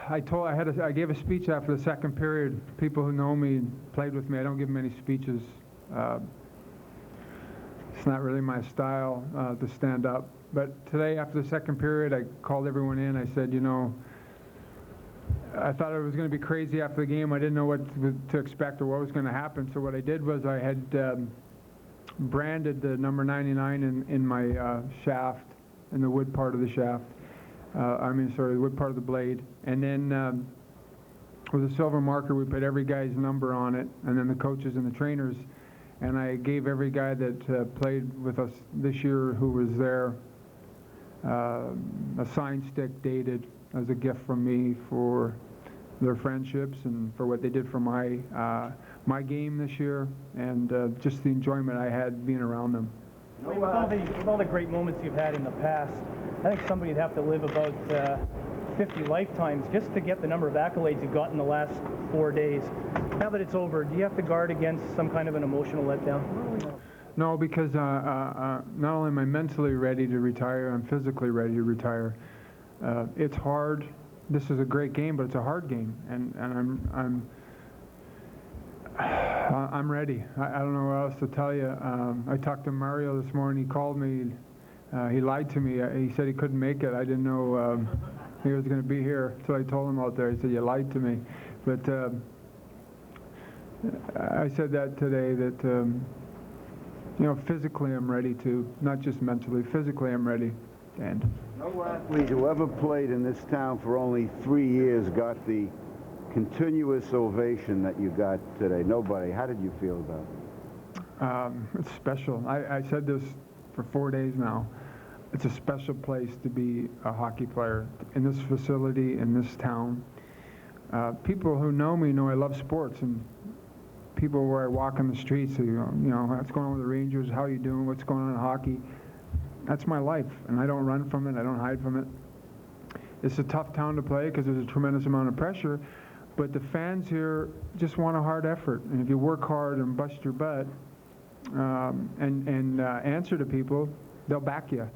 I gave a speech after the second period. People who know me and played with me, I don't give many speeches. It's not really my style to stand up. But today, after the second period, I called everyone in. I said, you know, I thought it was going to be crazy after the game. I didn't know what to expect or what was going to happen. So what I did was I had branded the number 99 in my shaft, in the wood part of the shaft. The wood part of the blade. And then with a silver marker, we put every guy's number on it, and then the coaches and the trainers. And I gave every guy that played with us this year who was there a signed stick dated as a gift from me for their friendships and for what they did for my game this year, and just the enjoyment I had being around them. With all the great moments you've had in the past, I think somebody would have to live about 50 lifetimes just to get the number of accolades you got in the last 4 days. Now that it's over, do you have to guard against some kind of an emotional letdown? No, because not only am I mentally ready to retire, I'm physically ready to retire. It's hard. This is a great game, but it's a hard game, and I'm ready. I don't know what else to tell you. I talked to Mario this morning. He called me. He lied to me. He said he couldn't make it. I didn't know he was going to be here, so I told him out there. He said, you lied to me. But I said that today, that you know, physically I'm ready to, not just mentally. Physically I'm ready. And no athlete who ever played in this town for only 3 years got the continuous ovation that you got today. Nobody. How did you feel about it? It's special. I said this for 4 days now. It's a special place to be a hockey player in this facility, in this town. People who know me know I love sports, and people where I walk in the streets, you know, what's going on with the Rangers, how are you doing, what's going on in hockey. That's my life, and I don't run from it, I don't hide from it. It's a tough town to play because there's a tremendous amount of pressure, but the fans here just want a hard effort, and if you work hard and bust your butt and answer to people, they'll back you.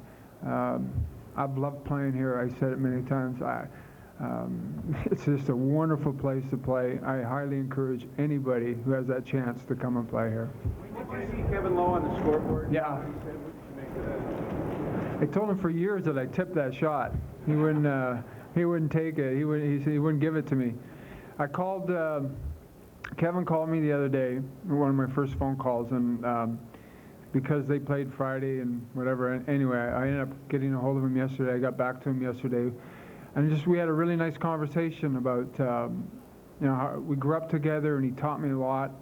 I've loved playing here. I said it many times. It's just a wonderful place to play. I highly encourage anybody who has that chance to come and play here. Did you see Kevin Lowe on the scoreboard? Yeah. I told him for years that I tipped that shot. He wouldn't take it. He wouldn't give it to me. I called. Kevin called me the other day, one of my first phone calls, and because they played Friday and whatever. Anyway, I ended up getting a hold of him yesterday. I got back to him yesterday, and we had a really nice conversation about you know, how we grew up together, and he taught me a lot.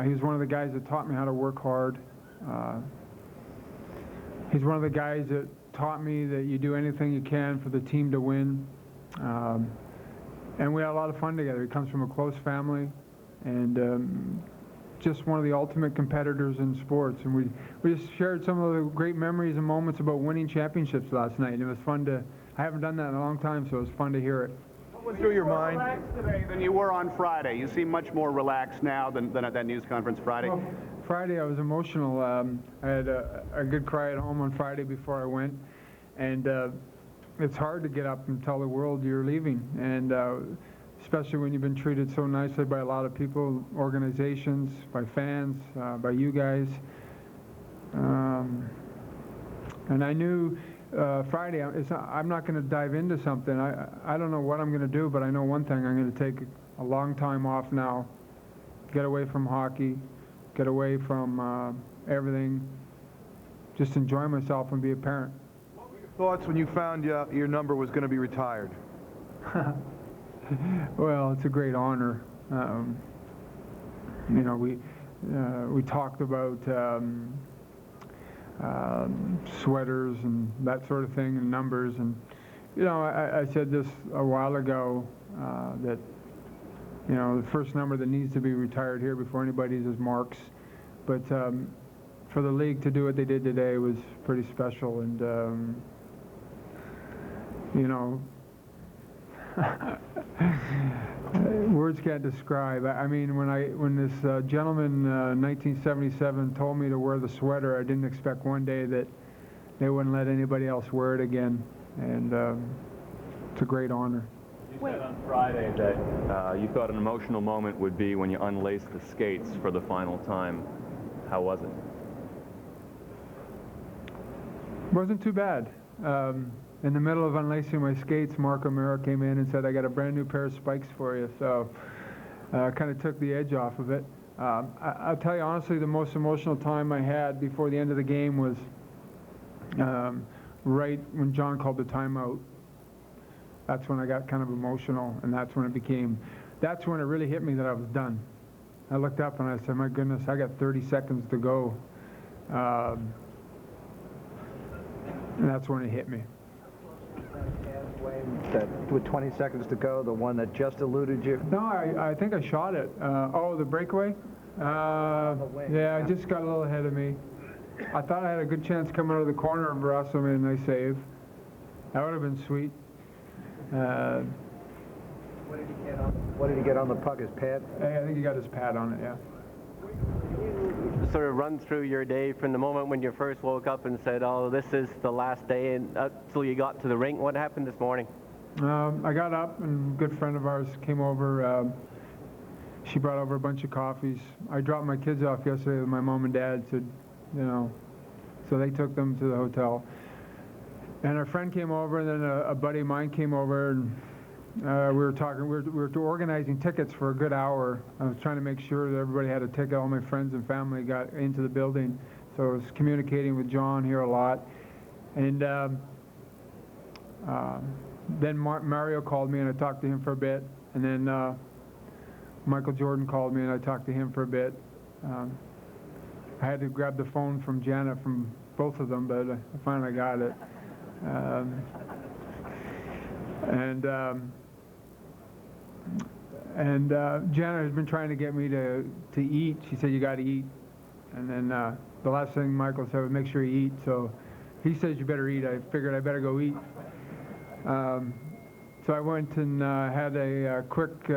He was one of the guys that taught me how to work hard. He's one of the guys that taught me that you do anything you can for the team to win. And we had a lot of fun together. He comes from a close family, and just one of the ultimate competitors in sports. And we just shared some of the great memories and moments about winning championships last night. And it was fun to, I haven't done that in a long time, so it was fun to hear it. What went through your mind? More relaxed today than you were on Friday. You seem much more relaxed now than at that news conference Friday. Well, Friday I was emotional. I had a good cry at home on Friday before I went. And it's hard to get up and tell the world you're leaving. And especially when you've been treated so nicely by a lot of people, organizations, by fans, by you guys. And I knew Friday, I'm not going to dive into something. I don't know what I'm going to do, but I know one thing. I'm going to take a long time off now, get away from hockey, get away from everything, just enjoy myself and be a parent. What were your thoughts when you found your number was going to be retired? Well, it's a great honor. You know, we talked about sweaters and that sort of thing and numbers, and you know, I said this a while ago that you know, the first number that needs to be retired here before anybody's is Mark's, but for the league to do what they did today was pretty special, and you know, words can't describe. I mean, when this gentleman, 1977, told me to wear the sweater, I didn't expect one day that they wouldn't let anybody else wear it again, and it's a great honor. You said on Friday that you thought an emotional moment would be when you unlaced the skates for the final time. How was it? Wasn't too bad. In the middle of unlacing my skates, Mark O'Meara came in and said, "I got a brand new pair of spikes for you." So kind of took the edge off of it. I'll tell you honestly, the most emotional time I had before the end of the game was right when John called the timeout. That's when I got kind of emotional, and that's when it really hit me that I was done. I looked up and I said, "My goodness, I got 30 seconds to go." And that's when it hit me. That with 20 seconds to go, the one that just eluded you? No, I think I shot it. The breakaway? Yeah, it just got a little ahead of me. I thought I had a good chance coming out of the corner, and Barrasso made a nice save. That would have been sweet. What did he get on the puck? His pad? I think he got his pad on it, yeah. Sort of run through your day from the moment when you first woke up and said, "Oh, this is the last day," and until you got to the rink. What happened this morning? I got up, and a good friend of ours came over. She brought over a bunch of coffees. I dropped my kids off yesterday with my mom and dad, so they took them to the hotel. And our friend came over, and then a buddy of mine came over, and we were talking. We were organizing tickets for a good hour. I was trying to make sure that everybody had a ticket. All my friends and family got into the building, so I was communicating with John here a lot. And then Mario called me, and I talked to him for a bit. And then Michael Jordan called me, and I talked to him for a bit. I had to grab the phone from Janet from both of them, but I finally got it. Janet has been trying to get me to eat. She said, "You got to eat." And then the last thing Michael said was, "Make sure you eat." So he says, "You better eat." I figured I better go eat. So I went and had a quick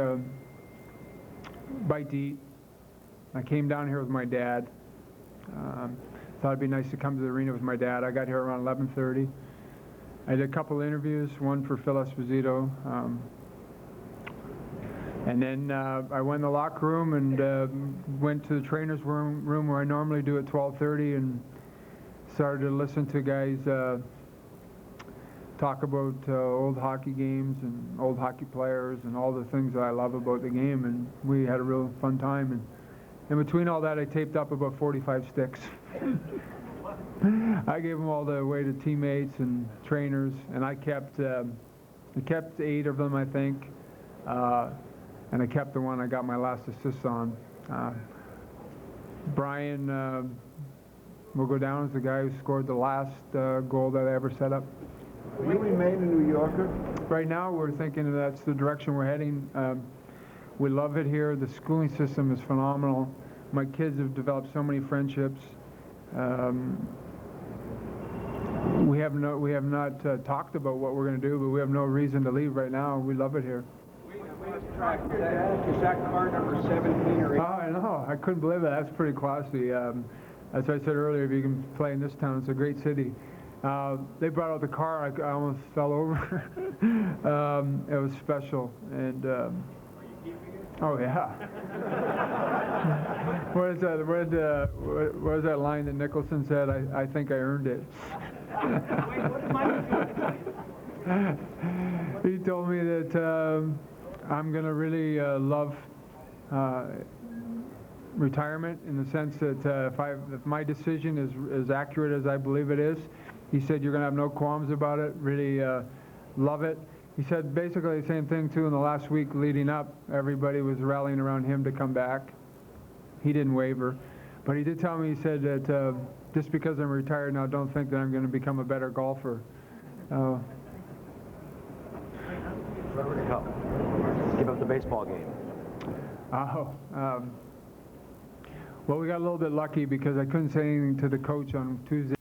bite to eat. I came down here with my dad. Thought it'd be nice to come to the arena with my dad. I got here around 11:30. I did a couple interviews, one for Phil Esposito. And then I went in the locker room and went to the trainer's room where I normally do at 12:30 and started to listen to guys talk about old hockey games and old hockey players and all the things that I love about the game. And we had a real fun time. And in between all that, I taped up about 45 sticks. I gave them all the way to teammates and trainers, and I kept 8 of them, I think. And I kept the one I got my last assist on. Brian will go down as the guy who scored the last goal that I ever set up. Will you remain a New Yorker? Right now, we're thinking that's the direction we're heading. We love it here. The schooling system is phenomenal. My kids have developed so many friendships. We have not talked about what we're going to do, but we have no reason to leave right now. We love it here. Is that car number 17 or 18? Oh, I know. I couldn't believe it. That's pretty classy. As I said earlier, if you can play in this town, it's a great city. They brought out the car. I almost fell over. It was special. And are you keeping it? Oh yeah. What is that? What is that line that Nicholson said? I think I earned it. He told me that I'm going to really love retirement in the sense that if my decision is as accurate as I believe it is, he said you're going to have no qualms about it, really love it. He said basically the same thing too in the last week leading up. Everybody was rallying around him to come back. He didn't waver. But he did tell me, he said that just because I'm retired now, don't think that I'm going to become a better golfer. Give up the baseball game. Well, we got a little bit lucky because I couldn't say anything to the coach on Tuesday